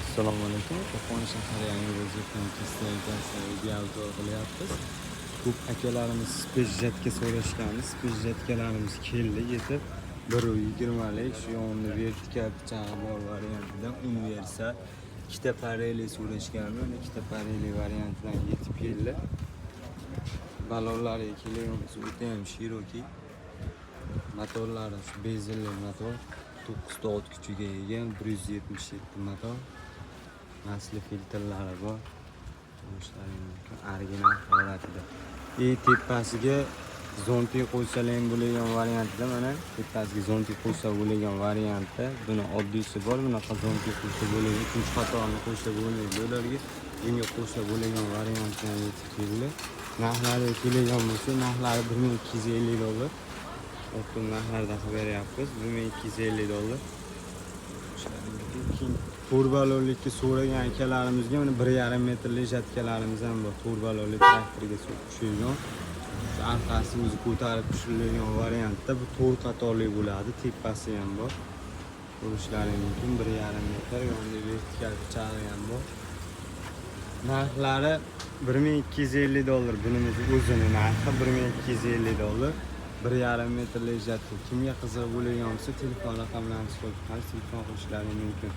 Assalomu alaykum. Qo'qon shahar yangi vaziyatdan video qilyapmiz. Ko'p akalarimiz spejjetga so'rashgani, spejjetkalarimiz keldi, yetib 120 lik shu yonda vertikal pichog'i bor variantidan universal ikkita pareli so'rashgani, ikkita pareli variantidan yetib keldi. Balonlari kelganimiz o'ta ham Cherokee. Motorlari shu bezelli motor. 9 ot kuchiga ega 177 motor. Asli filtrlari bor. Original holatida. Tepasiga zonti qo'ysalar ham bo'ladigan variantda, mana tepasiga zonti qo'ysa bo'ladigan variantda. Buni oddiysi bor, bunaqa zonti qo'ysa bo'ladigan, ikkinchi qatorni qo'ysa bo'lmaydi. Ularga bunga qo'ysa bo'ladigan variantdan yetib keldi. Narxlari kelgan bo'lsa, narxlari $1250. O'tgan narxlarda beryapmiz. $1250. Turbalonlikka so'ragan akalarimizga mana 1,5 metrli jatkalarimiz ham bor. Turbalonli traktorga tushirgan. Arkasi o'zi ko'tarib tushirilgan variantda bu 4 qatorli bo'ladi. Tepasi ham bor. Ko'rishlari mumkin. 1,5 metr yonida vertikal pichog'i ham bor. Narxlari $1250. Buning o'zini narxi $1250. 1,5 metrli jatka. Kimga qiziq bo'lgan bo'lsa, telefon raqamlarini so'rab, telefon qilishlari mumkin.